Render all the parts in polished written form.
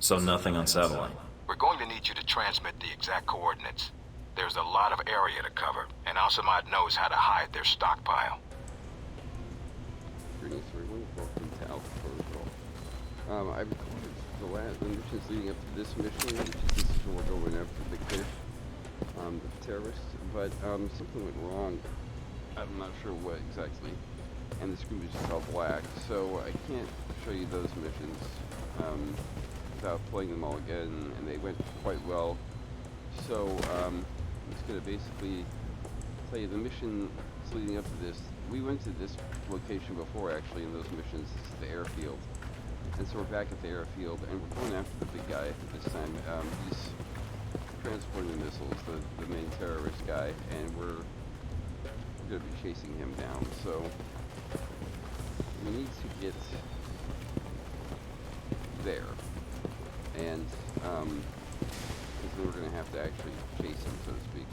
So nothing unsettling. We're going to need you to transmit the exact coordinates. There's a lot of area to cover, and Al-Samad knows how to hide their stockpile. Greetings, everyone. Welcome to Alpha Protocol. I recorded the missions leading up to this mission, which is this is when we're going after the big fish, the terrorists, but something went wrong. I'm not sure what exactly, and the screen was just all black, so I can't show you those missions without playing them all again, and they went quite well. So I'm just going to basically tell you the mission leading up to this. We went to this location before, actually, in those missions. This is the airfield. And so we're back at the airfield, and we're going after the big guy this time. He's transporting the missiles, the main terrorist guy, and we're going to be chasing him down. So we need to get there. And we're going to have to actually chase him, so to speak.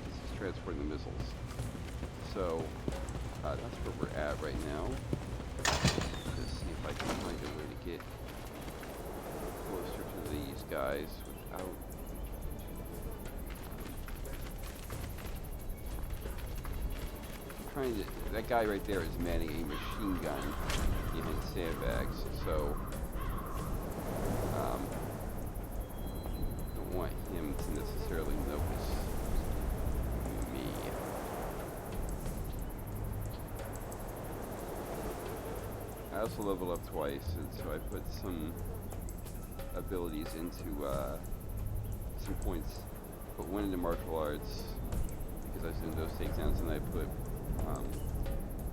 He's transporting the missiles. So that's where we're at right now. Let's see if I can find a way to get closer to these guys without trying to. That guy right there is manning a machine gun behind sandbags, so don't want him to necessarily notice me. I also leveled up twice, and so I put some abilities into some points. Put one into martial arts because I was doing those takedowns, and I put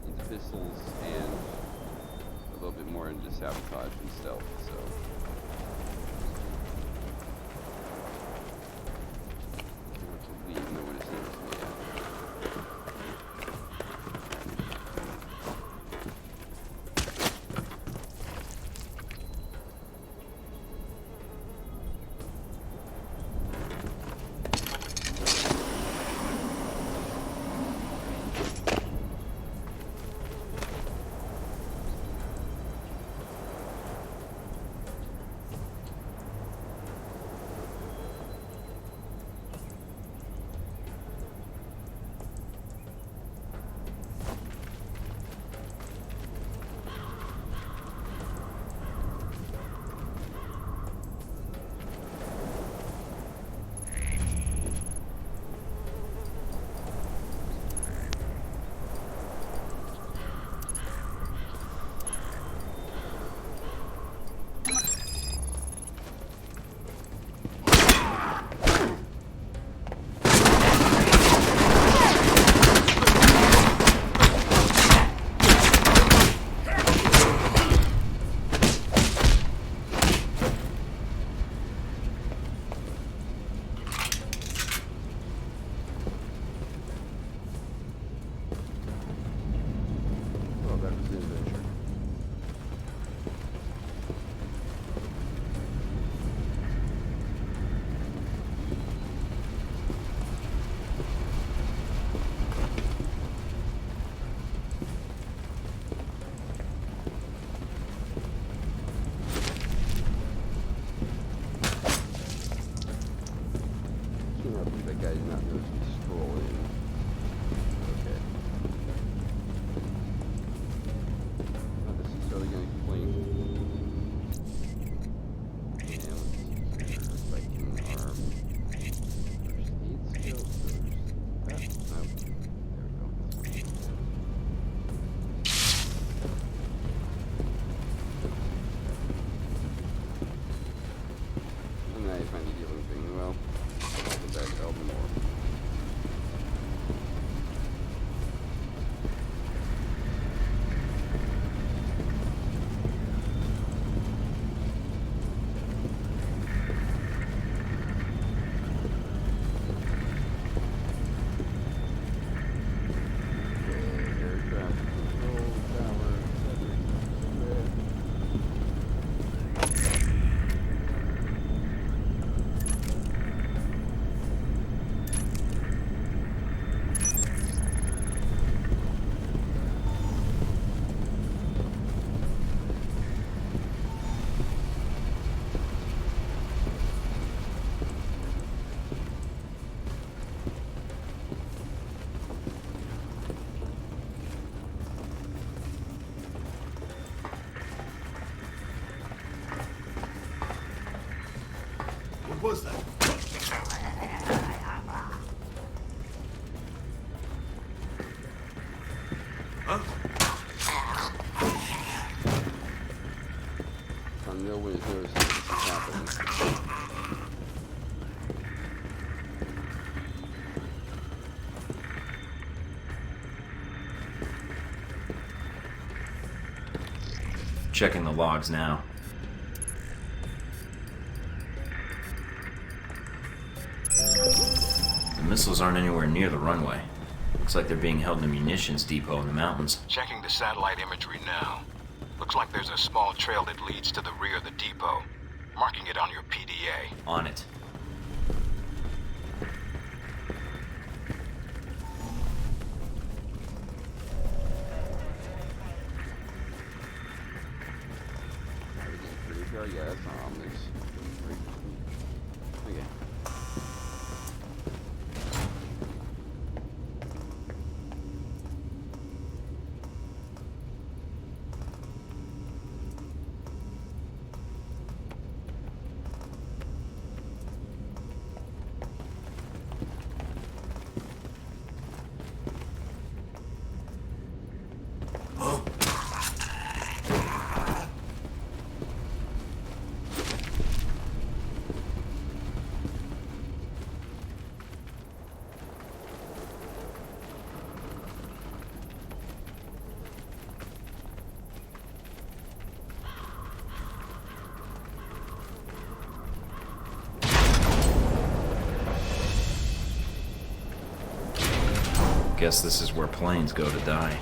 into pistols and a little bit more into sabotage and stealth. So. No one has noticed me yet. That guy's not going to stroll in. Okay. Not necessarily going to complain. And let's see here if I can arm. First aid skills. No. There we go. And I finally do everything well. Back out more. was that? Huh? No one is noticing this is happening. Checking the logs now. The missiles aren't anywhere near the runway. Looks like they're being held in a munitions depot in the mountains. Checking the satellite imagery now. Looks like there's a small trail that leads to the rear of the depot. Marking it on your PDA. On it. Everything's pretty sure. Yeah, that's not ominous. Okay. Guess this is where planes go to die.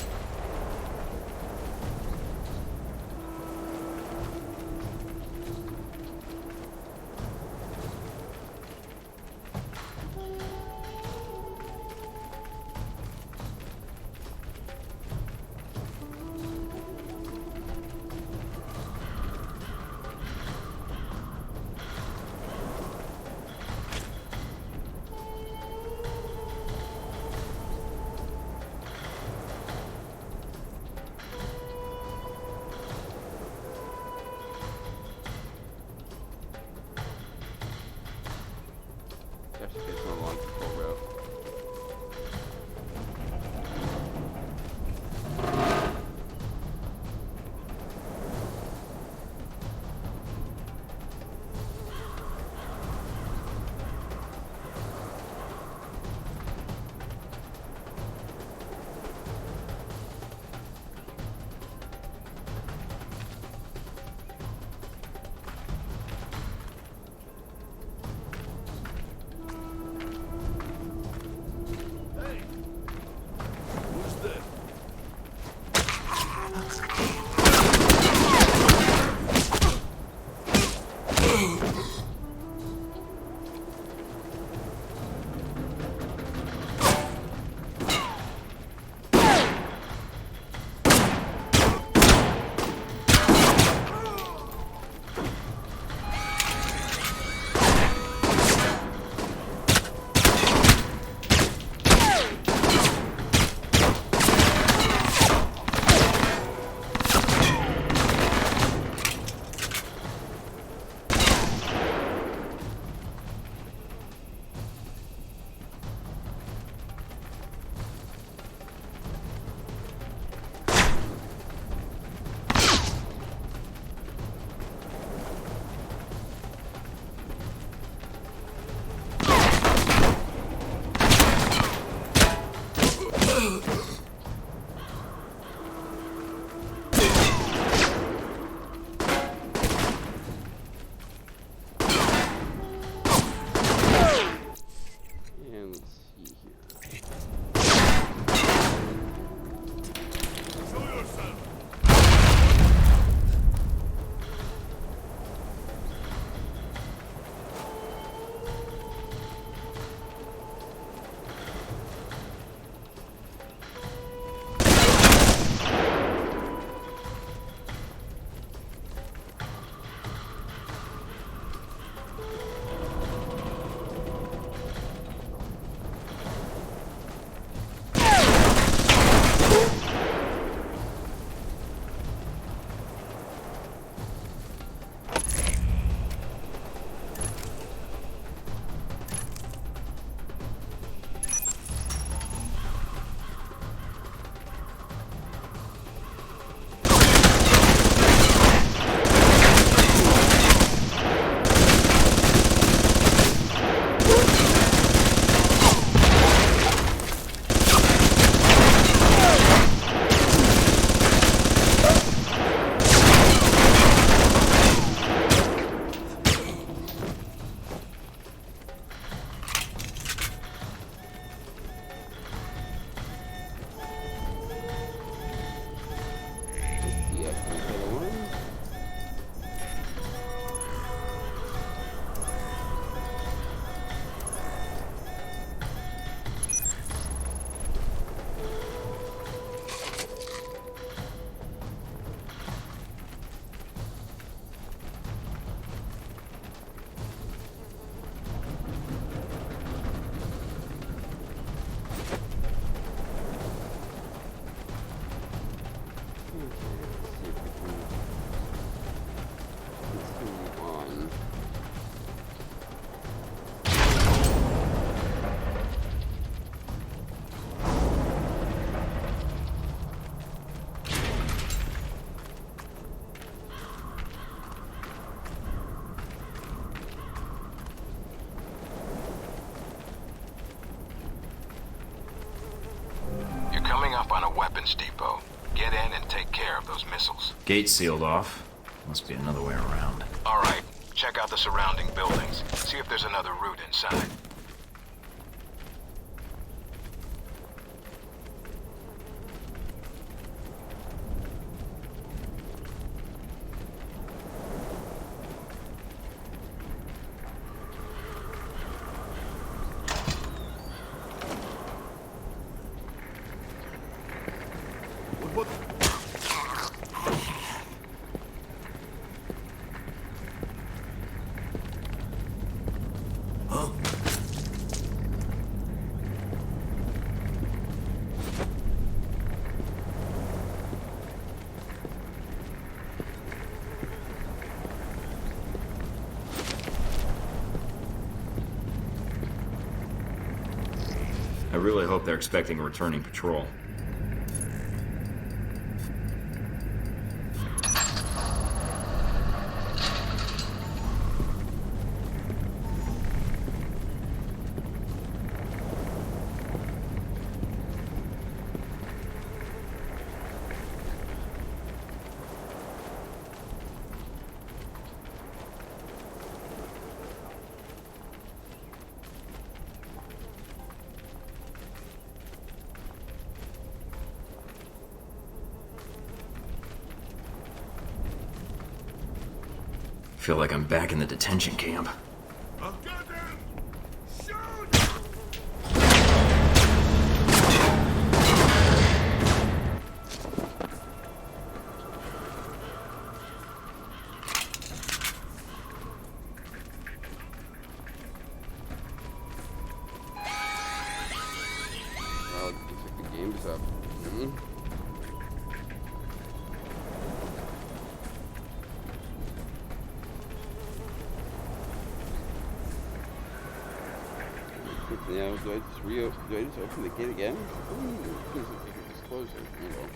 weapons depot. Get in and take care of those missiles. Gate sealed off. Must be another way around. All right, check out the surrounding buildings. See if there's another route inside. I really hope they're expecting a returning patrol. Feel like I'm back in the detention camp. Well, looks like the game's up. Now, do I just open the gate again? Because it's closer, you know.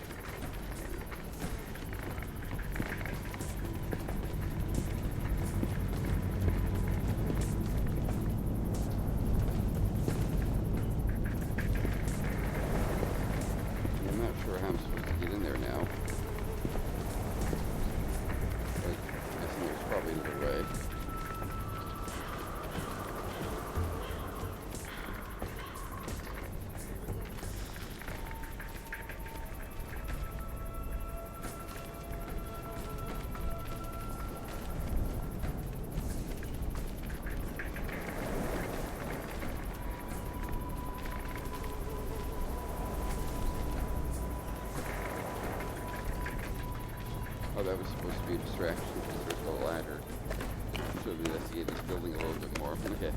I'm not sure how I'm supposed to get in there now. But I think there's probably another way. Oh, that was supposed to be a distraction because there's a ladder. Should have investigated this building a little bit more. Okay.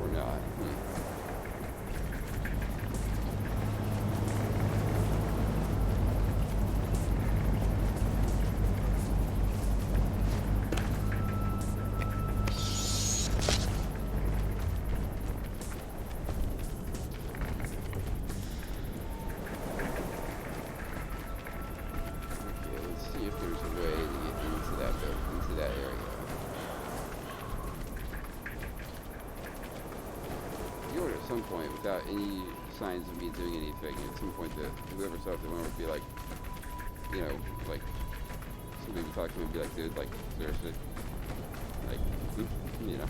Or not. See if there's a way to get into that area. You know, at some point, without any signs of me doing anything, at some point, whoever's up there would be like, you know, like somebody would talk to me and be like, dude, like seriously, like, you know.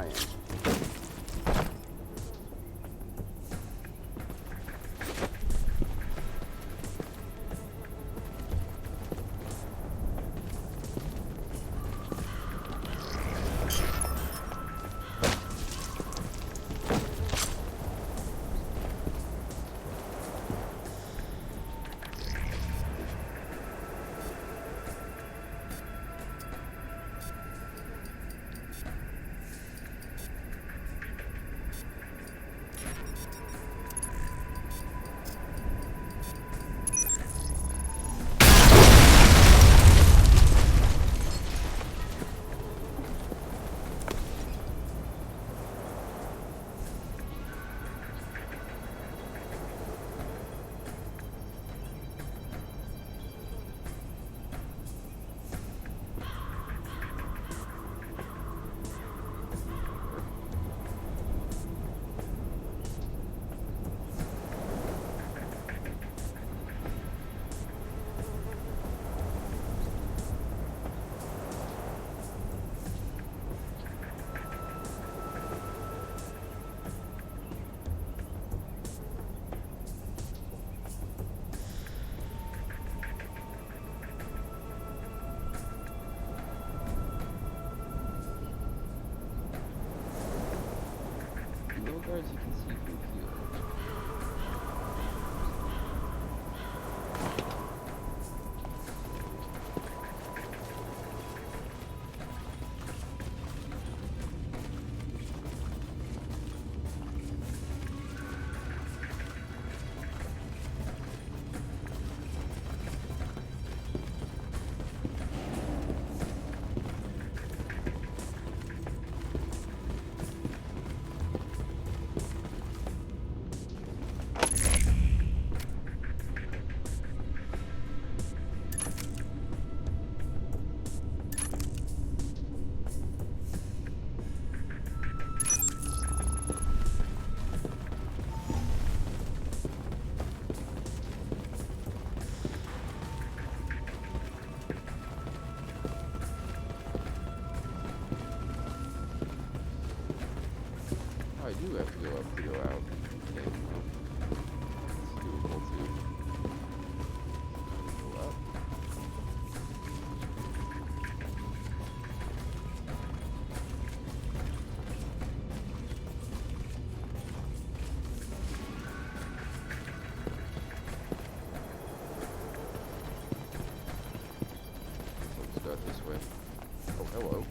my end. No guards you can see from here. Oh, I do have to go up to go out. Okay, well, it's doable too. Go up. Let's go this way. Oh, hello.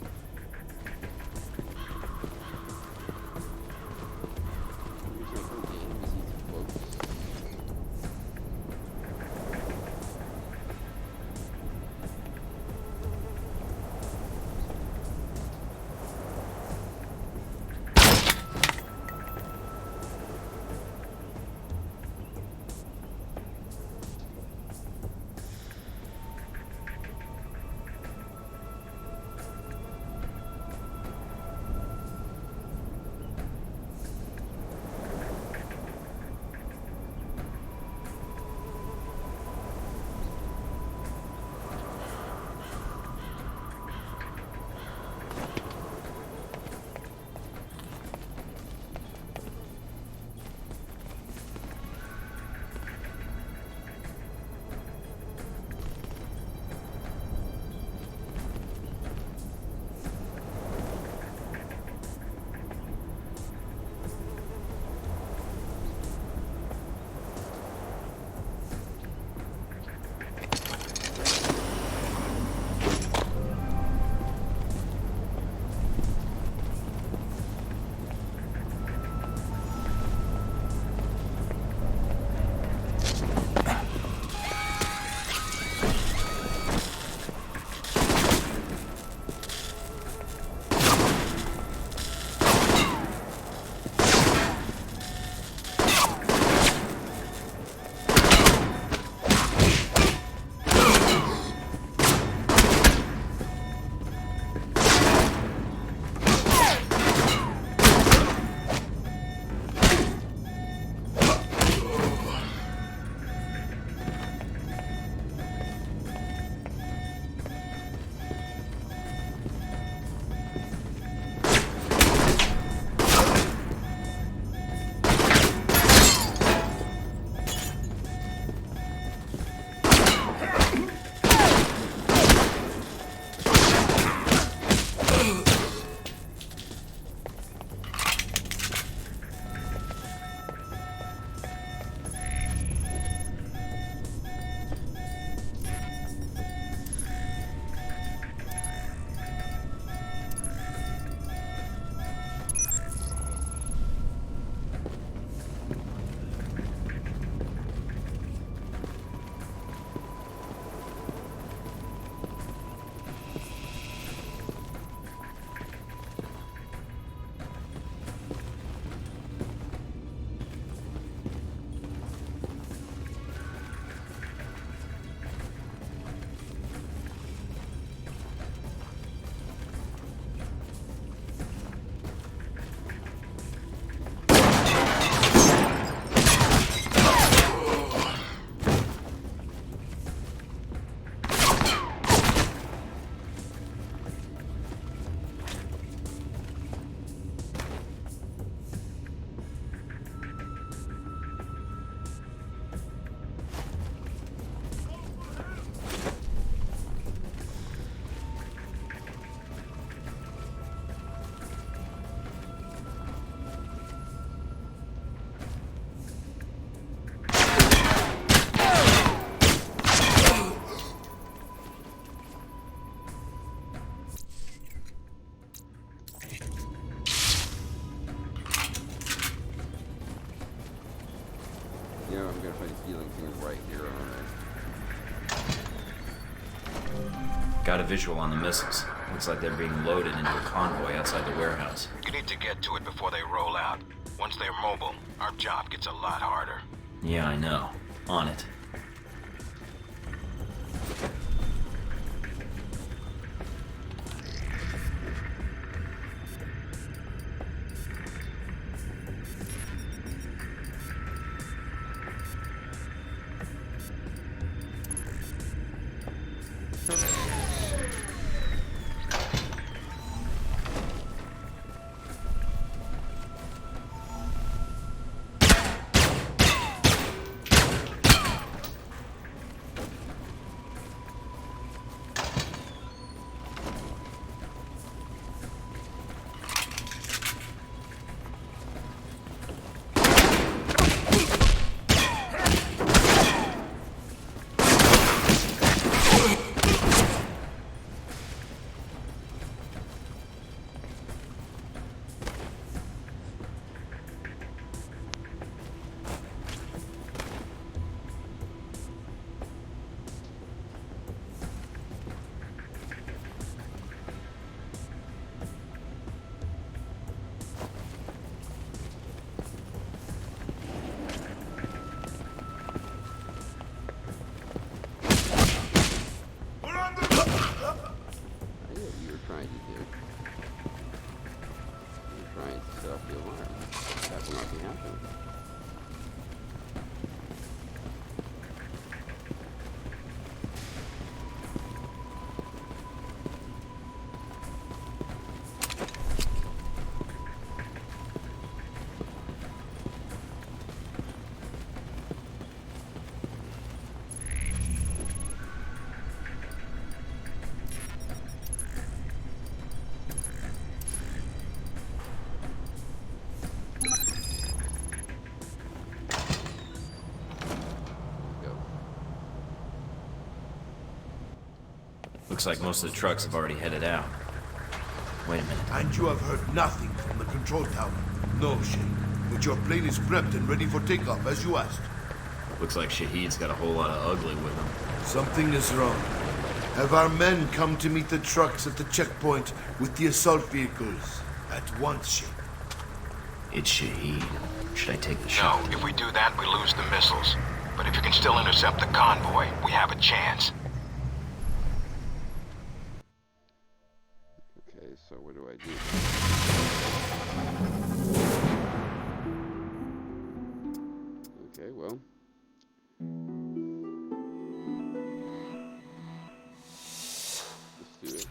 Got a visual on the missiles. Looks like they're being loaded into a convoy outside the warehouse. You need to get to it before they roll out. Once they're mobile, our job gets a lot harder. Yeah, I know. On it. Looks like most of the trucks have already headed out. Wait a minute. And you have heard nothing from the control tower? No, Shane. But your plane is prepped and ready for takeoff, as you asked. Looks like Shahid's got a whole lot of ugly with him. Something is wrong. Have our men come to meet the trucks at the checkpoint with the assault vehicles? At once, Shane. It's Shahid. Should I take the No, shot? if we do that, we lose the missiles. But if you can still intercept the convoy, we have a chance. Okay, so what do I do? Okay, well. Let's do it.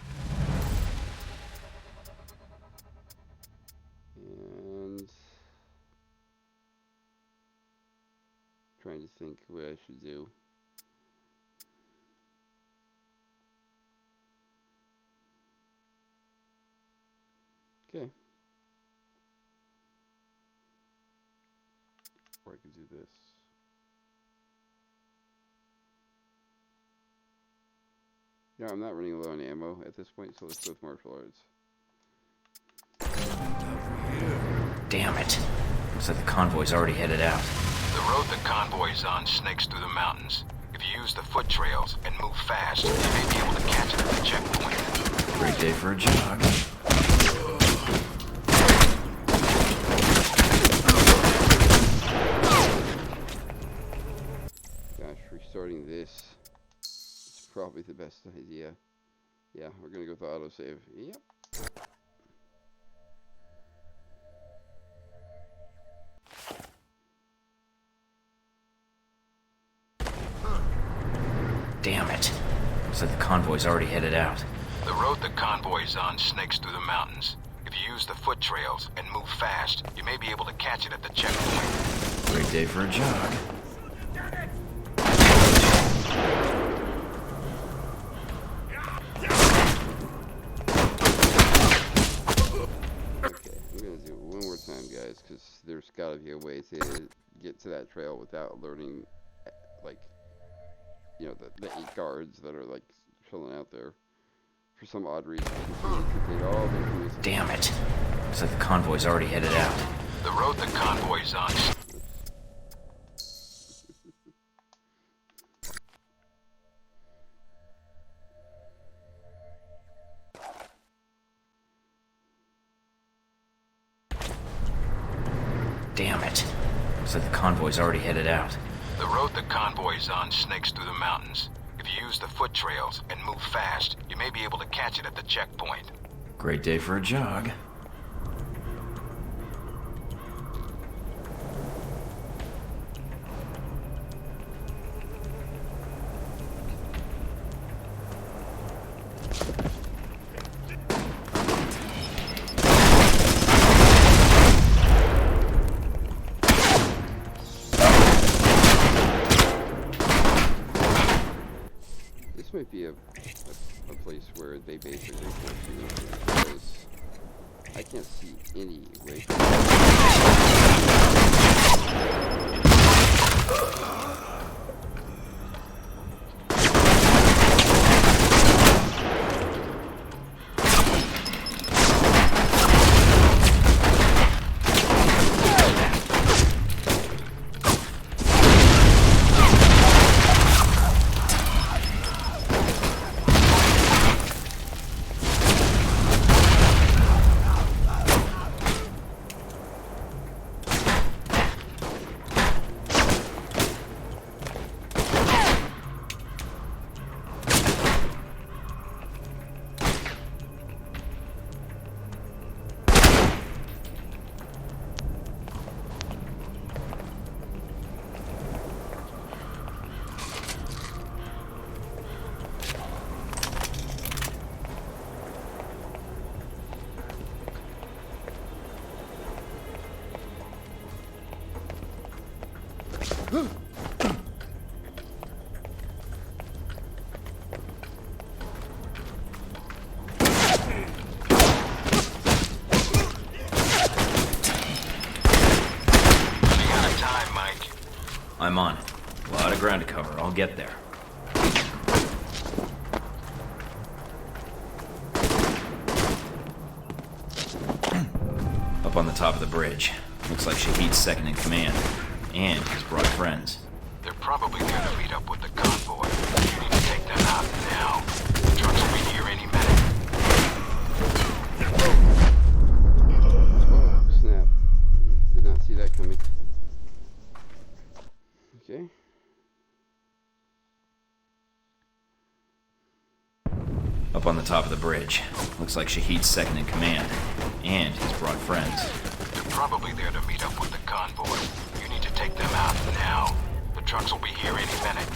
And trying to think what I should do. Okay. Or I could do this. Yeah, I'm not running low on ammo at this point, so let's go with martial arts. Damn it. Looks like the convoy's already headed out. The road the convoy's on snakes through the mountains. If you use the foot trails and move fast, you may be able to catch it at the checkpoint. Great day for a jog. Gosh, restarting this is probably the best idea. Yeah, we're gonna go with autosave. Yep. Damn it. Looks like the convoy's already headed out. The road the convoy's on snakes through the mountains. If you use the foot trails and move fast, you may be able to catch it at the checkpoint. Great day for a jog. Okay, I'm gonna do it one more time, guys, because there's gotta be a way to get to that trail without alerting, like, you know, the 8 guards that are, like, chilling out there. For some odd reason, Damn it. Looks like the convoy's already headed out. The road the convoy's on. Looks like the convoy's already headed out. The road the convoy is on snakes through the mountains. If you use the foot trails and move fast, you may be able to catch it at the checkpoint. Great day for a jog. This might be a place where they basically force you into, because I can't see any way. I'm on it. A lot of ground to cover. I'll get there. Up on the top of the bridge. Looks like Shahid's second in command. And he's brought friends. They're probably there to meet up with the convoy. You need to take them out now. The trucks will be here any minute. Oh, snap. Did not see that coming. Okay. Up on the top of the bridge. Looks like Shahid's second in command. And he's brought friends. They're probably there to meet up with the convoy. You need to take them out now. The trucks will be here any minute.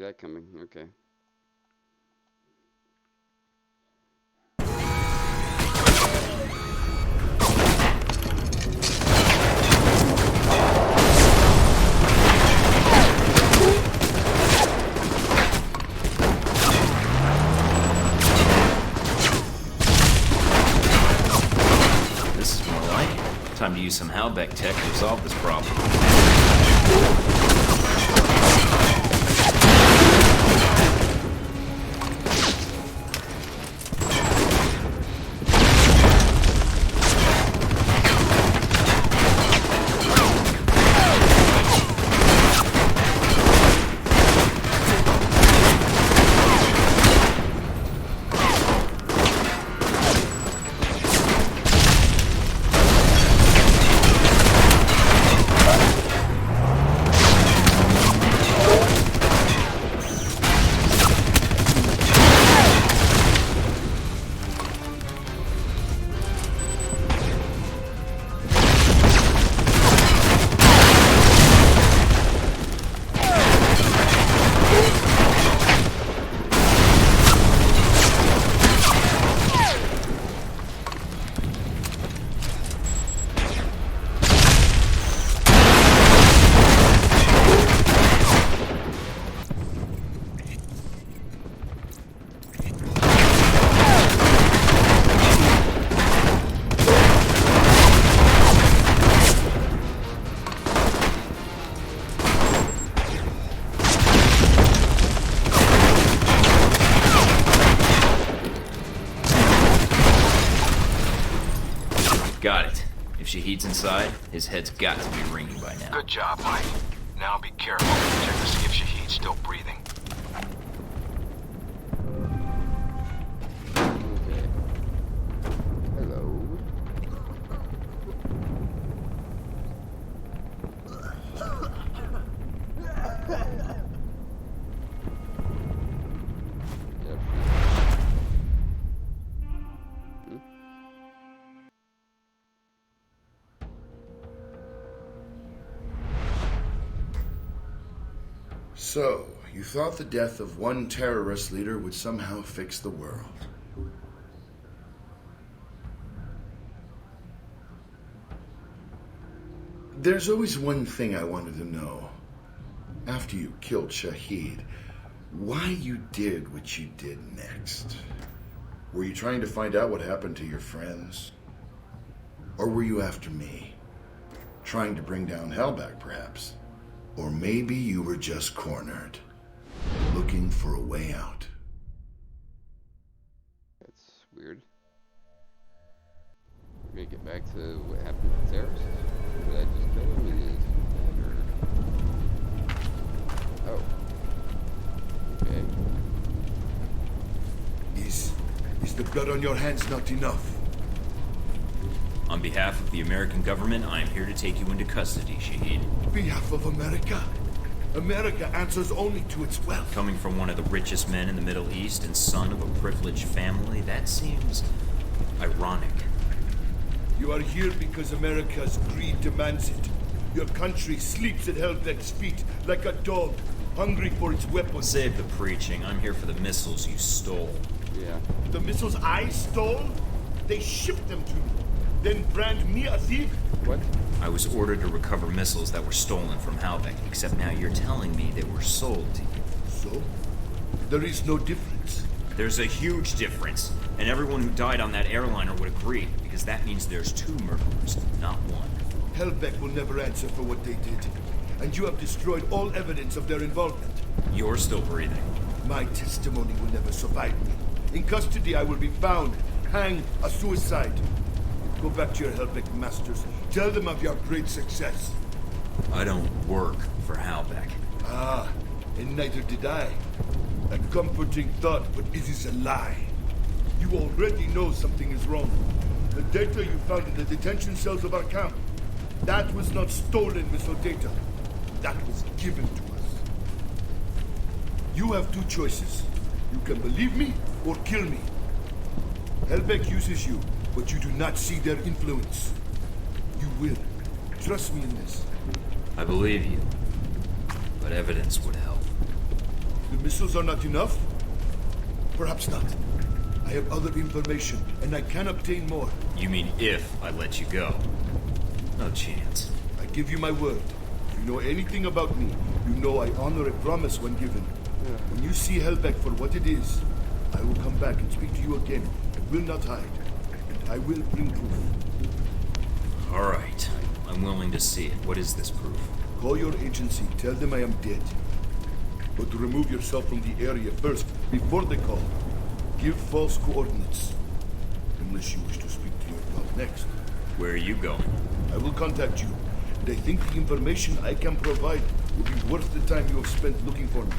that coming. Okay. This is more like it. Time to use some Halbeck tech to solve this problem. Got it. If Shahid's inside, his head's got to be ringing by now. Good job, Mike. Now be careful. Check to see if Shahid's still breathing. Okay. Hello. Yep. So, you thought the death of one terrorist leader would somehow fix the world. There's always one thing I wanted to know. After you killed Shahid, why you did what you did next. Were you trying to find out what happened to your friends? Or were you after me? Trying to bring down Halbeck, perhaps? Or maybe you were just cornered, looking for a way out. That's weird. We're gonna get back to what happened to the terrorists? Did I just kill him and he's dead, or... Oh. Okay. Is the blood on your hands not enough? On behalf of the American government, I am here to take you into custody, Shahid. Behalf of America? America answers only to its wealth. Coming from one of the richest men in the Middle East and son of a privileged family, that seems ironic. You are here because America's greed demands it. Your country sleeps at Halbeck's feet like a dog, hungry for its weapons. Save the preaching. I'm here for the missiles you stole. Yeah. The missiles I stole? They shipped them to me. Then brand me a thief? What? I was ordered to recover missiles that were stolen from Halbeck, except now you're telling me they were sold to you. So? There is no difference. There's a huge difference, and everyone who died on that airliner would agree, because that means there's two murderers, not one. Halbeck will never answer for what they did, and you have destroyed all evidence of their involvement. You're still breathing. My testimony will never survive me. In custody, I will be found, hanged, a suicide. Go back to your Halbeck masters. Tell them of your great success. I don't work for Halbeck. Ah, and neither did I. A comforting thought, but it is a lie. You already know something is wrong. The data you found in the detention cells of our camp, that was not stolen missile data. That was given to us. You have two choices. You can believe me or kill me. Halbeck uses you, but you do not see their influence. You will. Trust me in this. I believe you, but evidence would help. The missiles are not enough? Perhaps not. I have other information, and I can obtain more. You mean if I let you go? No chance. I give you my word. If you know anything about me, you know I honor a promise when given. When you see Helbeck for what it is, I will come back and speak to you again. I will not hide. And I will bring proof. All right. I'm willing to see it. What is this proof? Call your agency. Tell them I am dead. But remove yourself from the area first, before they call. Give false coordinates. Unless you wish to speak to your pal next. Where are you going? I will contact you. And I think the information I can provide will be worth the time you have spent looking for me.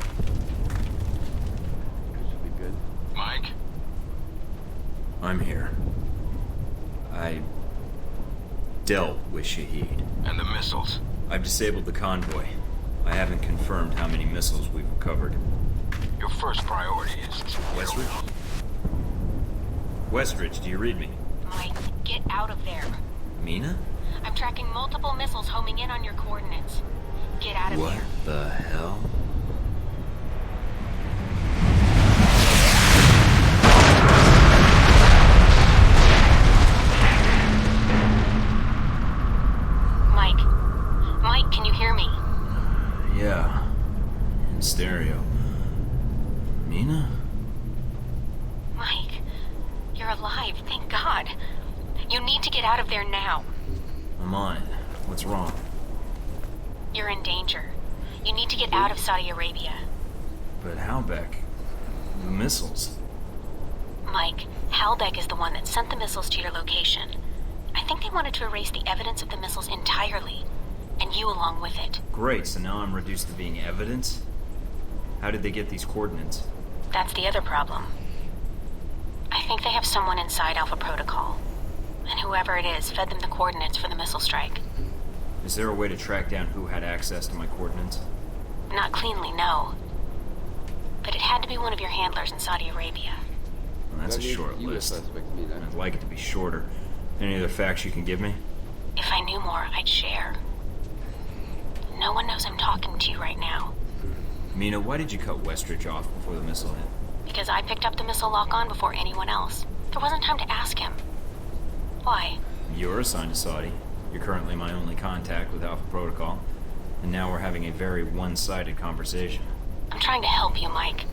This should be good. Mike? I'm here. I dealt with Shahid. And the missiles. I've disabled the convoy. I haven't confirmed how many missiles we've recovered. Your first priority is... Westridge? Westridge, do you read me? Mike, get out of there. Mina? I'm tracking multiple missiles homing in on your coordinates. Get out of What here. the hell? Mike, can you hear me? Yeah. In stereo. Mina? Mike, you're alive, thank God. You need to get out of there now. I'm on it. What's wrong? You're in danger. You need to get out of Saudi Arabia. But Halbeck... The missiles... Mike, Halbeck is the one that sent the missiles to your location. I think they wanted to erase the evidence of the missiles entirely. And you along with it. Great, so now I'm reduced to being evidence? How did they get these coordinates? That's the other problem. I think they have someone inside Alpha Protocol. And whoever it is fed them the coordinates for the missile strike. Is there a way to track down who had access to my coordinates? Not cleanly, no. But it had to be one of your handlers in Saudi Arabia. Well, that's a short list. Suspect, Mina. I'd like it to be shorter. Any other facts you can give me? If I knew more, I'd share. No one knows I'm talking to you right now. Mina, why did you cut Westridge off before the missile hit? Because I picked up the missile lock-on before anyone else. There wasn't time to ask him. Why? You're assigned to Saudi. You're currently my only contact with Alpha Protocol. And now we're having a very one-sided conversation. I'm trying to help you, Mike.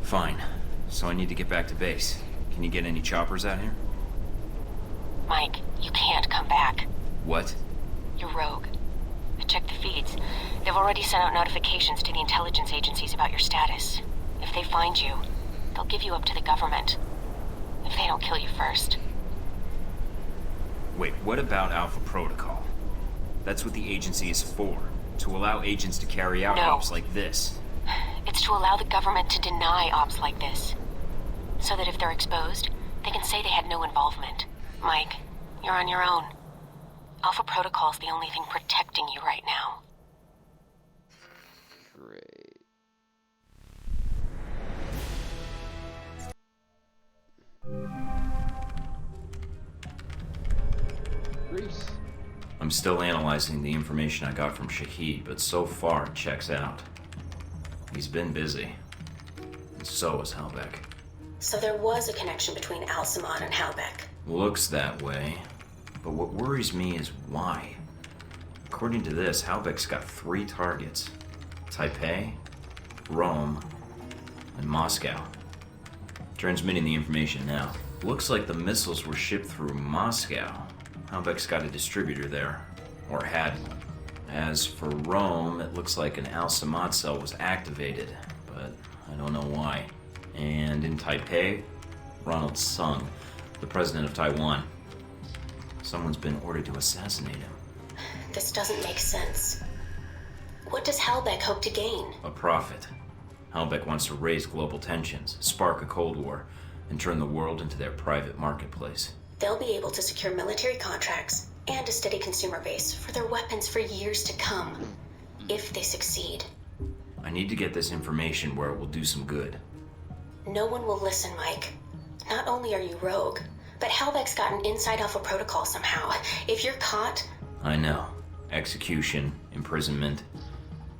Fine. So I need to get back to base. Can you get any choppers out here? Mike, you can't come back. What? You're rogue. I checked the feeds. They've already sent out notifications to the intelligence agencies about your status. If they find you, they'll give you up to the government. If they don't kill you first. Wait, what about Alpha Protocol? That's what the agency is for. To allow agents to carry out No. ops like this. It's to allow the government to deny ops like this. So that if they're exposed, they can say they had no involvement. Mike, you're on your own. Alpha Protocol's the only thing protecting you right now. Great. Greece. I'm still analyzing the information I got from Shahid, but so far it checks out. He's been busy. And so is Halbeck. So there was a connection between Al-Samad and Halbeck. Looks that way. But what worries me is why. According to this, Halbeck's got 3 targets. Taipei, Rome, and Moscow. Transmitting the information now. Looks like the missiles were shipped through Moscow. Halbeck's got a distributor there. Or had one. As for Rome, it looks like an Al-Samad cell was activated, but I don't know why. And in Taipei, Ronald Sung, the president of Taiwan. Someone's been ordered to assassinate him. This doesn't make sense. What does Halbeck hope to gain? A profit. Halbeck wants to raise global tensions, spark a Cold War, and turn the world into their private marketplace. They'll be able to secure military contracts and a steady consumer base for their weapons for years to come, if they succeed. I need to get this information where it will do some good. No one will listen, Mike. Not only are you rogue, but Halbeck's gotten inside Alpha Protocol somehow. If you're caught... I know. Execution, imprisonment,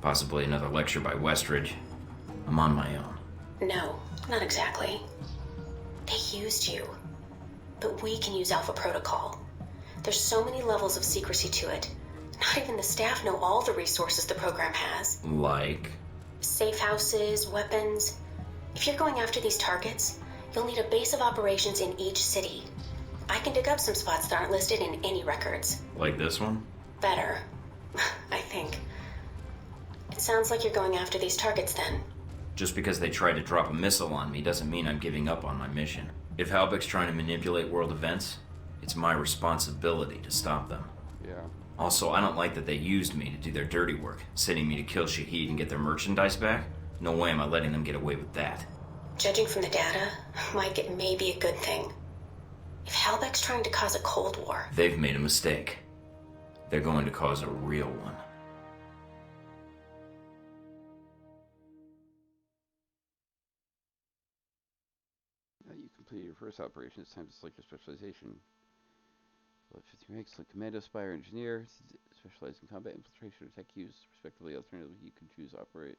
possibly another lecture by Westridge. I'm on my own. No, not exactly. They used you. But we can use Alpha Protocol. There's so many levels of secrecy to it. Not even the staff know all the resources the program has. Like? Safe houses, weapons. If you're going after these targets, you'll need a base of operations in each city. I can dig up some spots that aren't listed in any records. Like this one? Better, I think. It sounds like you're going after these targets then. Just because they tried to drop a missile on me doesn't mean I'm giving up on my mission. If Halbeck's trying to manipulate world events, it's my responsibility to stop them. Yeah. Also, I don't like that they used me to do their dirty work, sending me to kill Shahid and get their merchandise back. No way am I letting them get away with that. Judging from the data, Mike, it may be a good thing. If Halbeck's trying to cause a Cold War... They've made a mistake. They're going to cause a real one. You completed your first operation. It's time to select your specialization. Well, 50 ranks, select Commando, Spire, Engineer, specialize in combat infiltration or tech use, respectively. Alternatively, you can choose Operate.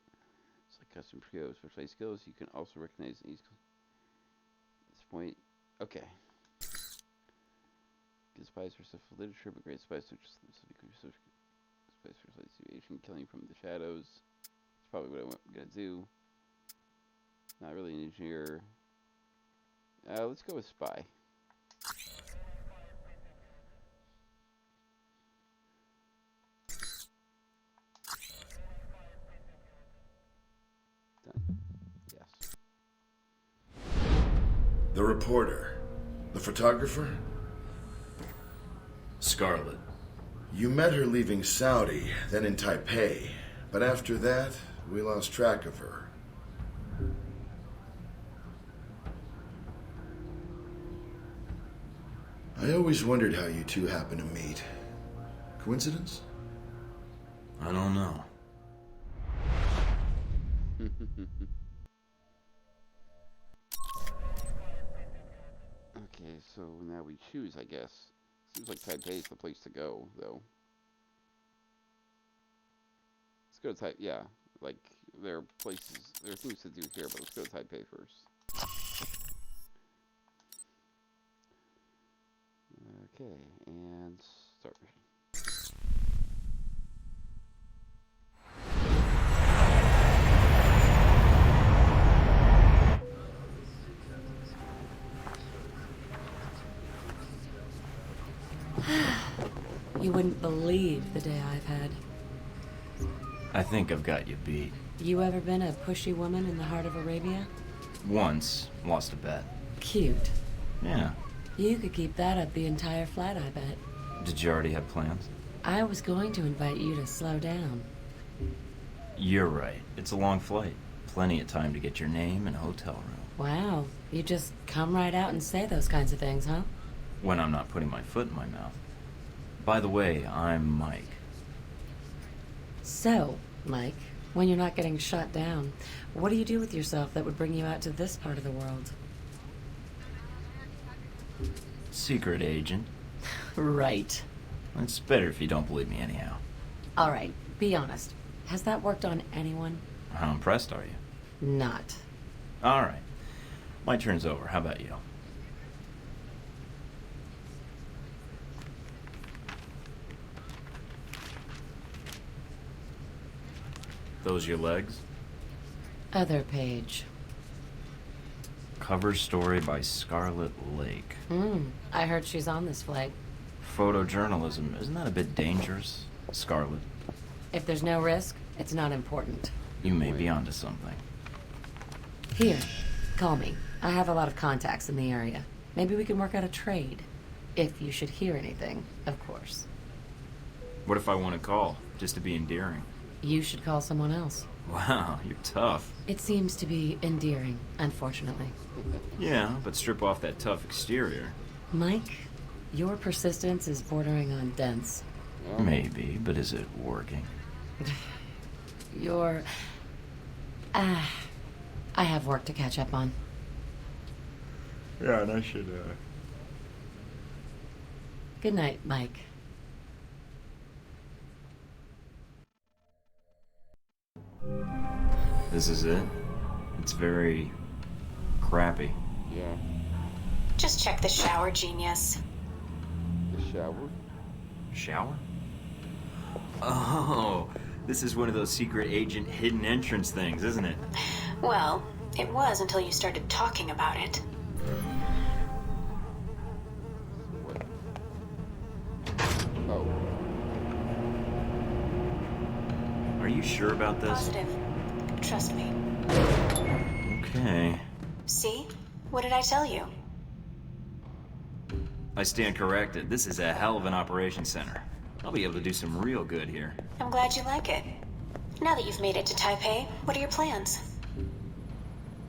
Select Custom Trio, specialized skills. You can also recognize these. At this point, okay. Good spies for stuff for literature, but great spies to just spies for aviation, killing from the shadows. That's probably what I'm gonna do. Not really an engineer. Let's go with spy. Done. Yes. The reporter. The photographer? Scarlet. You met her leaving Saudi, then in Taipei. But after that, we lost track of her. I always wondered how you two happened to meet. Coincidence? I don't know. Okay, so now we choose, I guess. Seems like Taipei is the place to go, though. Let's go to Taipei. Yeah, like there are places, there are things to do here, but let's go to Taipei first. Okay, and start mission. You wouldn't believe the day I've had. I think I've got you beat. You ever been a pushy woman in the heart of Arabia? Once, lost a bet. Cute. Yeah. You could keep that up the entire flight, I bet. Did you already have plans? I was going to invite you to slow down. You're right. It's a long flight. Plenty of time to get your name and hotel room. Wow, you just come right out and say those kinds of things, huh? When I'm not putting my foot in my mouth. By the way, I'm Mike. So, Mike, when you're not getting shot down, what do you do with yourself that would bring you out to this part of the world? Secret agent. Right. It's better if you don't believe me anyhow. All right, be honest. Has that worked on anyone? How impressed are you? Not. All right. My turn's over. How about you? Those your legs? Other page. Cover story by Scarlet Lake. I heard she's on this flight. Photojournalism, isn't that a bit dangerous, Scarlet? If there's no risk, it's not important. You may be onto something. Here, call me. I have a lot of contacts in the area. Maybe we can work out a trade. If you should hear anything, of course. What if I want to call, just to be endearing? You should call someone else. Wow, you're tough. It seems to be endearing, unfortunately. Yeah, but strip off that tough exterior. Mike, your persistence is bordering on dense. Maybe, but is it working? You're... I have work to catch up on. Yeah, and I should, Good night, Mike. This is it? It's very crappy. Yeah. Just check the shower, genius. The shower? Shower? Oh, this is one of those secret agent hidden entrance things, isn't it? Well, it was until you started talking about it. What? Oh. Are you sure about this? Positive. Trust me. Okay. See? What did I tell you? I stand corrected. This is a hell of an operations center. I'll be able to do some real good here. I'm glad you like it. Now that you've made it to Taipei, what are your plans?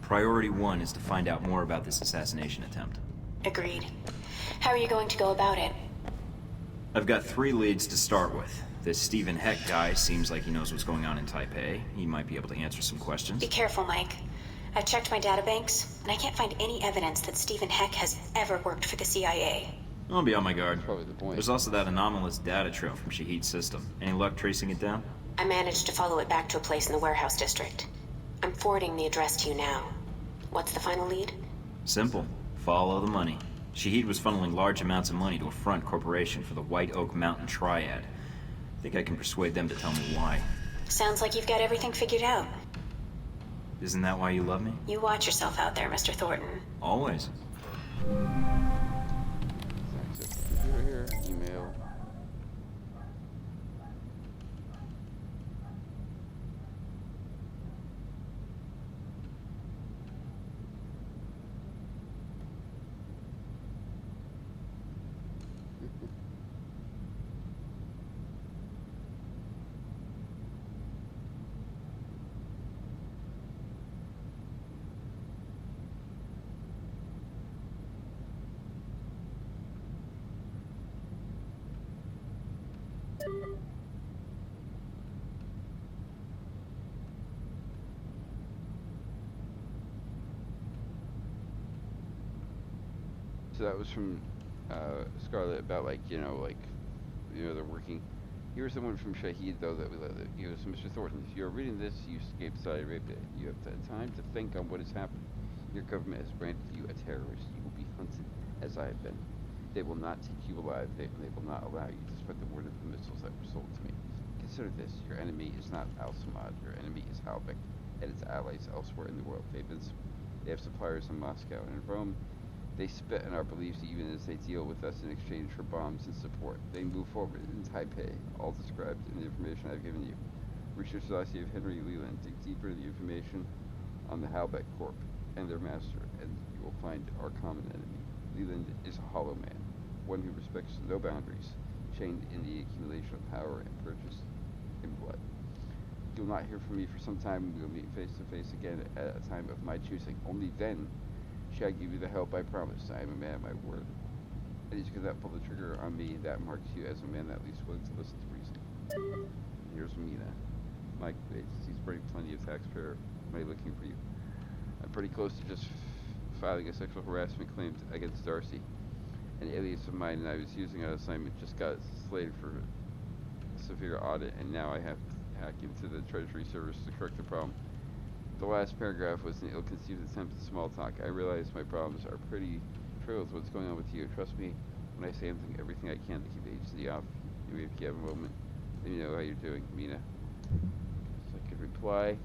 Priority 1 is to find out more about this assassination attempt. Agreed. How are you going to go about it? I've got 3 leads to start with. This Stephen Heck guy seems like he knows what's going on in Taipei. He might be able to answer some questions. Be careful, Mike. I've checked my databanks, and I can't find any evidence that Stephen Heck has ever worked for the CIA. I'll be on my guard. That's probably the point. There's also that anomalous data trail from Shahid's system. Any luck tracing it down? I managed to follow it back to a place in the warehouse district. I'm forwarding the address to you now. What's the final lead? Simple. Follow the money. Shahid was funneling large amounts of money to a front corporation for the White Oak Mountain Triad. I think I can persuade them to tell me why. Sounds like you've got everything figured out. Isn't that why you love me? You watch yourself out there, Mr. Thornton. Always. Access the computer here. Email. So that was from Scarlett about they're working. Here's someone from Shahid though that he was Mr. Thornton. If you're reading this, you escaped Saudi Arabia. You have had time to think on what has happened. Your government has branded you a terrorist. You will be hunted, as I have been. They will not take you alive. They will not allow you to spread the word of the missiles that were sold to me. Consider this: your enemy is not Al-Samad. Your enemy is Halbeck and its allies elsewhere in the world. They have suppliers in Moscow and in Rome. They spit on our beliefs even as they deal with us in exchange for bombs and support. They move forward in Taipei, all described in the information I've given you. Research dossier of Henry Leland. Dig deeper into the information on the Halbeck Corp and their master, and you will find our common enemy. Leland is a hollow man, one who respects no boundaries, chained in the accumulation of power and purchased in blood. You will not hear from me for some time. We will meet face to face again at a time of my choosing. Only then shall I give you the help I promised. I am a man of my word. And you cannot pull the trigger on me. That marks you as a man at least willing to listen to reason. Here's Mina. Mike, he's bringing plenty of taxpayer money looking for you. I'm pretty close to just filing a sexual harassment claim against Darcy. An alias of mine I was using on assignment just got slated for severe audit, and now I have to hack into the Treasury Service to correct the problem. The last paragraph was an ill-conceived attempt at small talk. I realize my problems are pretty trivial with what's going on with you. Trust me when I say I'm doing everything I can to keep the agency off. Maybe if you have a moment, let me know how you're doing, Mina. So I could reply.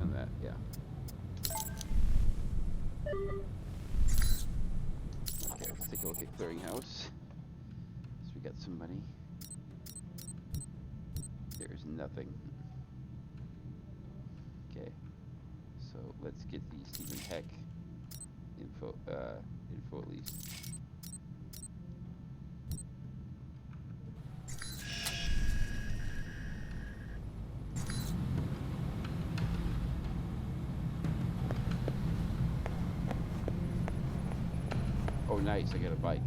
And that, yeah. Okay, let's take a look at Clearinghouse. We got some money. There's nothing. Okay, so let's get the Stephen Heck info at least. Oh, nice! I got a bike.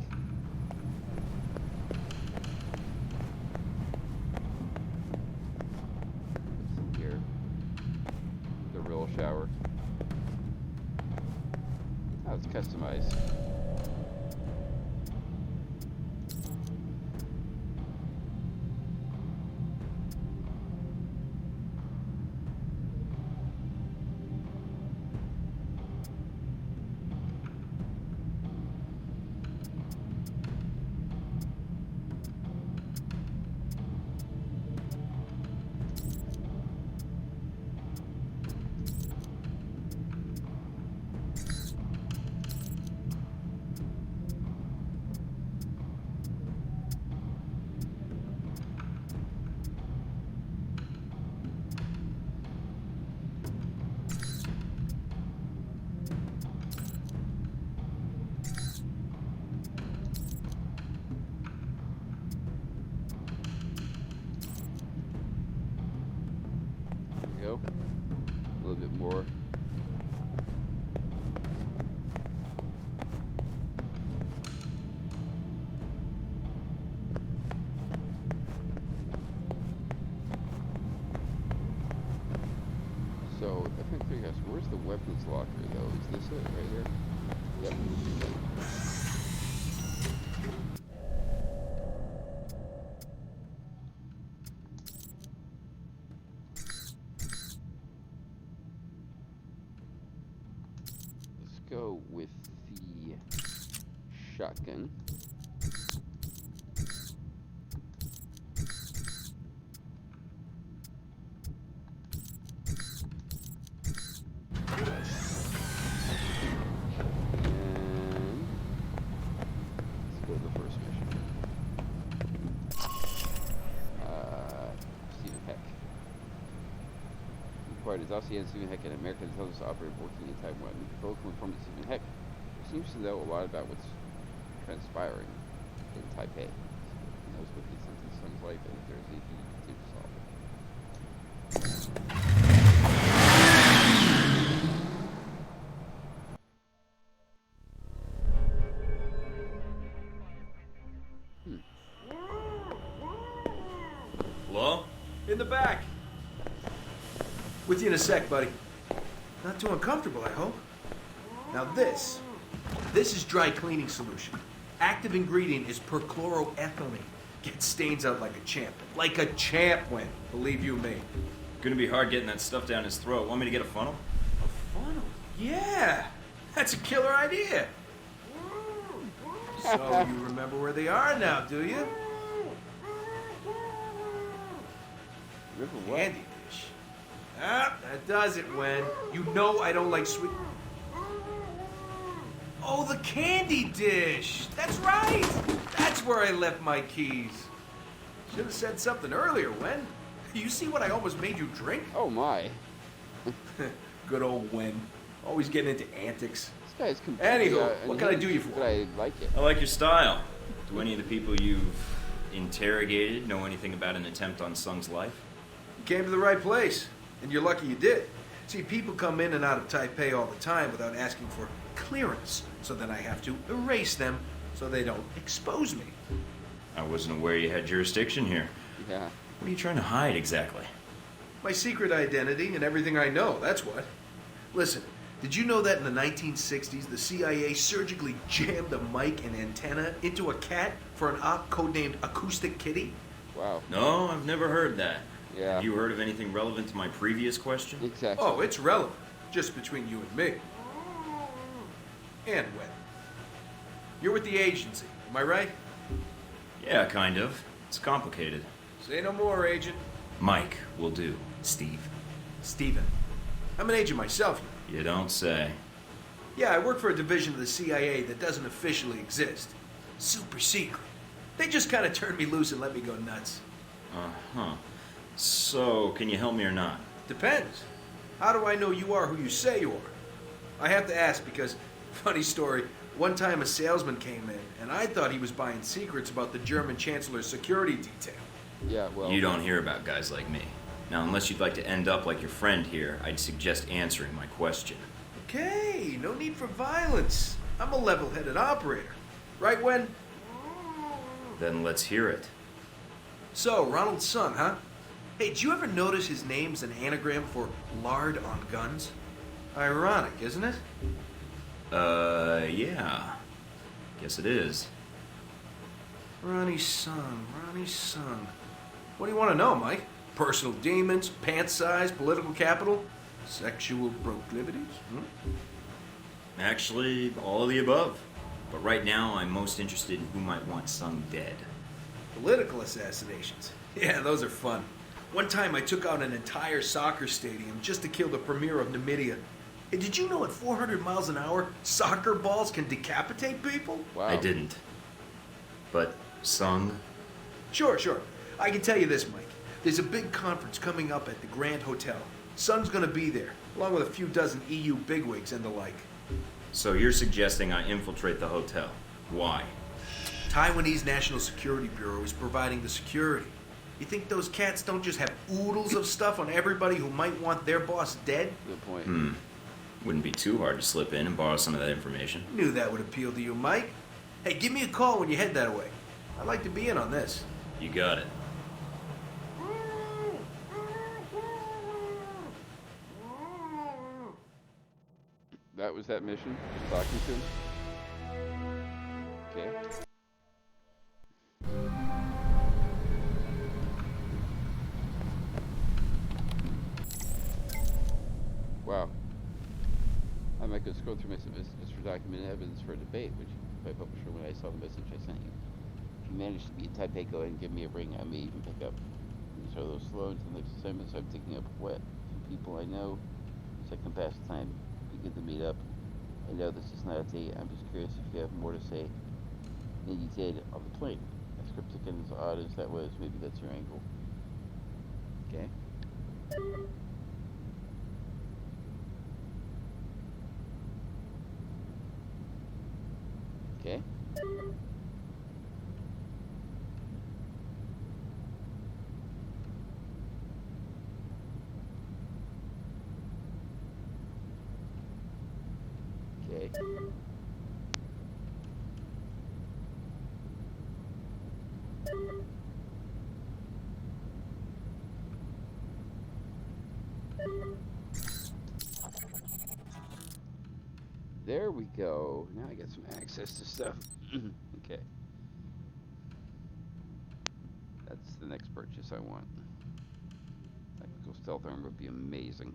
Shower. Oh, it's customized. weapons locker, though. Is this it right here? Yep. Let's go with the shotgun. Is also Stephen Heck, an American intelligence operator working in Taiwan. Both informed Stephen Heck, who seems to know a lot about what's transpiring in Taipei. He knows what gets into Sung's life, and if there's anything he can do to solve it. Hello? In the back. With you in a sec, buddy. Not too uncomfortable, I hope. Now this is dry cleaning solution. Active ingredient is perchloroethylene. Gets stains out like a champ. Like a champ, Wen. Believe you me. Gonna be hard getting that stuff down his throat. Want me to get a funnel? A funnel? Yeah! That's a killer idea! So you remember where they are now, do you? Remember what? Candy dish. Ah, that does it, Wen. You know I don't like sweet... Oh, the candy dish! That's right! That's where I left my keys. Should have said something earlier, Wen. You see what I almost made you drink? Oh my. Good old Wen. Always getting into antics. This guy's completely... Anywho, what can I do you for? But I like it. I like your style. Do any of the people you've interrogated know anything about an attempt on Sung's life? You came to the right place, and you're lucky you did. See, people come in and out of Taipei all the time without asking for clearance, so then I have to erase them so they don't expose me. I wasn't aware you had jurisdiction here. Yeah. What are you trying to hide exactly? My secret identity and everything I know, that's what. Listen, did you know that in the 1960s, the CIA surgically jammed a mic and antenna into a cat for an op codenamed Acoustic Kitty? Wow. No, I've never heard that. Yeah. Have you heard of anything relevant to my previous question? Exactly. Oh, it's relevant. Just between you and me. And Wen. You're with the agency, am I right? Yeah, kind of. It's complicated. Say no more, Agent. Mike will do, Steve. Steven. I'm an agent myself. You don't say. Yeah, I work for a division of the CIA that doesn't officially exist. Super secret. They just kind of turned me loose and let me go nuts. Uh-huh. So, can you help me or not? Depends. How do I know you are who you say you are? I have to ask because, funny story, one time a salesman came in and I thought he was buying secrets about the German Chancellor's security detail. Yeah, well... You don't hear about guys like me. Now, unless you'd like to end up like your friend here, I'd suggest answering my question. Okay, no need for violence. I'm a level-headed operator. Right, Wen? Then let's hear it. So, Ronald Sung, huh? Hey, did you ever notice his name's an anagram for lard on guns? Ironic, isn't it? Yeah. Guess it is. Ronnie Sung, Ronnie Sung. What do you want to know, Mike? Personal demons, pant size, political capital, sexual proclivities? Actually, all of the above. But right now, I'm most interested in who might want Sung dead. Political assassinations. Yeah, those are fun. One time I took out an entire soccer stadium just to kill the premier of Namibia. Hey, did you know at 400 miles an hour, soccer balls can decapitate people? Wow. I didn't. But Sung? Sure. I can tell you this, Mike. There's a big conference coming up at the Grand Hotel. Sung's gonna be there, along with a few dozen EU bigwigs and the like. So you're suggesting I infiltrate the hotel. Why? Taiwanese National Security Bureau is providing the security. You think those cats don't just have oodles of stuff on everybody who might want their boss dead? Good point. Wouldn't be too hard to slip in and borrow some of that information. Knew that would appeal to you, Mike. Hey, give me a call when you head that way. I'd like to be in on this. You got it. was that mission? Just talking to him? Okay. Wow. I might go scroll through my messages for documented evidence for a debate, which my publisher when I saw the message I sent you. If you manage to be in Taipei, go ahead and give me a ring. I may even pick up. These are those slow until next assignments I'm taking up wet. Some people I know, second past time, begin to meet up. I know this is not a date. I'm just curious if you have more to say than you did on the plane. As cryptic and as odd as that was, maybe that's your angle. Okay. Okay. Okay. There we go. Now I got some access to stuff. Okay. That's the next purchase I want. Tactical stealth armor would be amazing.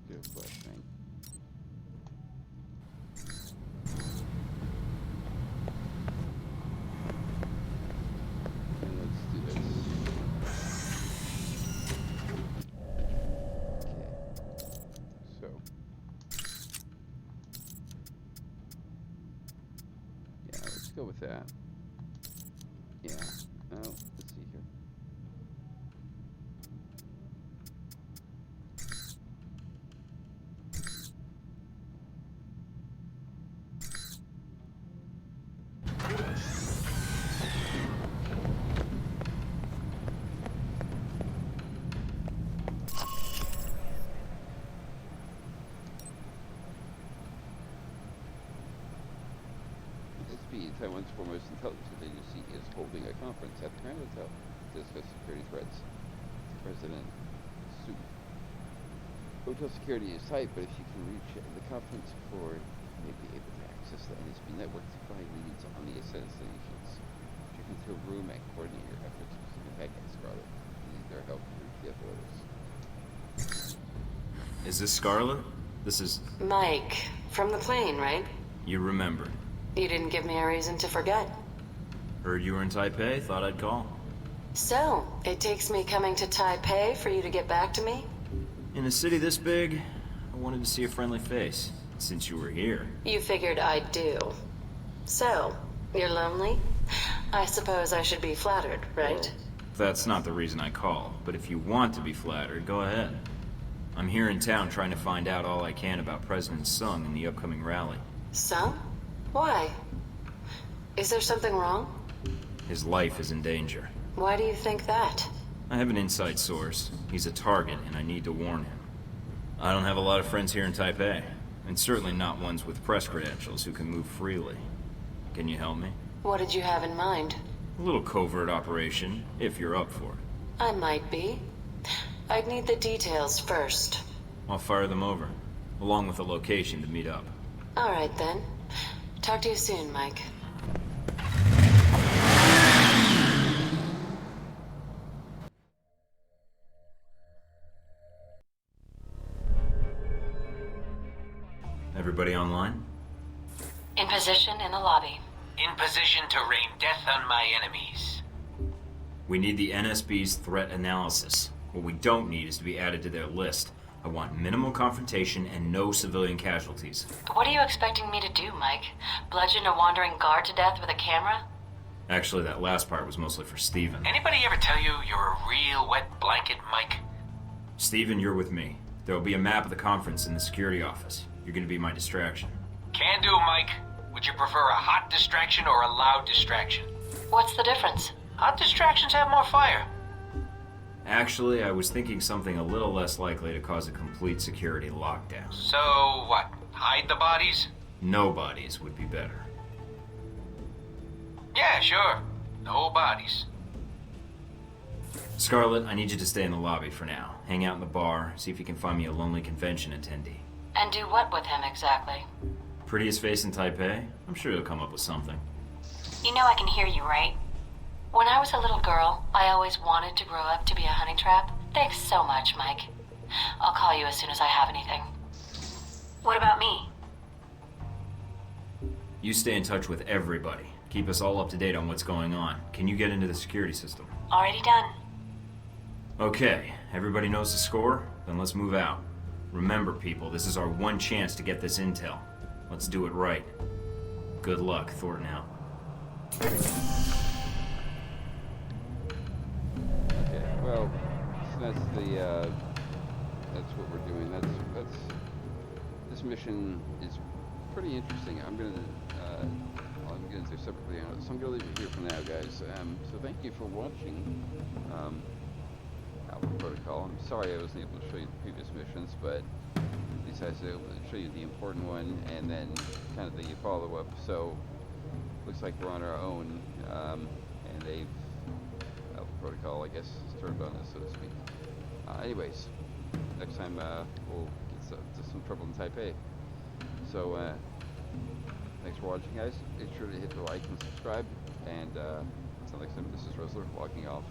Let's go flashbang. And let's do this. Okay. So. Yeah, let's go with that. Yeah. Oh, let's see here. Taiwan's foremost intelligence agency is holding a conference at the Grand Hotel to discuss security threats. President Su. Hotel security is tight, but if you can reach the conference floor, you may be able to access the NSB network to find leads on the assassinations. Check into a room and coordinate your efforts with the back at Scarlet. You need their help to get orders. Is this Scarlet? This is... Mike, from the plane, right? You remembered. You didn't give me a reason to forget. Heard you were in Taipei, thought I'd call. So, it takes me coming to Taipei for you to get back to me? In a city this big, I wanted to see a friendly face, since you were here. You figured I'd do. So, you're lonely? I suppose I should be flattered, right? That's not the reason I call, but if you want to be flattered, go ahead. I'm here in town trying to find out all I can about President Sung and the upcoming rally. Sung? Why? Is there something wrong? His life is in danger. Why do you think that? I have an inside source. He's a target, and I need to warn him. I don't have a lot of friends here in Taipei, and certainly not ones with press credentials who can move freely. Can you help me? What did you have in mind? A little covert operation, if you're up for it. I might be. I'd need the details first. I'll fire them over, along with a location to meet up. All right, then. Talk to you soon, Mike. Everybody online? In position in the lobby. In position to rain death on my enemies. We need the NSB's threat analysis. What we don't need is to be added to their list. I want minimal confrontation and no civilian casualties. What are you expecting me to do, Mike? Bludgeon a wandering guard to death with a camera? Actually, that last part was mostly for Steven. Anybody ever tell you you're a real wet blanket, Mike? Steven, you're with me. There will be a map of the conference in the security office. You're going to be my distraction. Can do, Mike. Would you prefer a hot distraction or a loud distraction? What's the difference? Hot distractions have more fire. Actually, I was thinking something a little less likely to cause a complete security lockdown. So, what? Hide the bodies? No bodies would be better. Yeah, sure. No bodies. Scarlett, I need you to stay in the lobby for now. Hang out in the bar, see if you can find me a lonely convention attendee. And do what with him exactly? Prettiest face in Taipei? I'm sure you'll come up with something. You know I can hear you, right? When I was a little girl, I always wanted to grow up to be a honey trap. Thanks so much, Mike. I'll call you as soon as I have anything. What about me? You stay in touch with everybody. Keep us all up to date on what's going on. Can you get into the security system? Already done. Okay, everybody knows the score? Then let's move out. Remember, people, this is our one chance to get this intel. Let's do it right. Good luck, Thornton out. Okay, well, so that's the, that's what we're doing. This mission is pretty interesting. I'm gonna do separately on it. So I'm gonna leave it here for now, guys. So thank you for watching, Alpha Protocol. I'm sorry I wasn't able to show you the previous missions, but at least I was able to show you the important one and then kind of the follow-up. So looks like we're on our own, and they've Alpha Protocol, I guess, has turned on us, so to speak. Anyways, next time we'll get to some trouble in Taipei. So thanks for watching, guys. Make sure to hit the like and subscribe. And until next time, this is Rosler, logging off.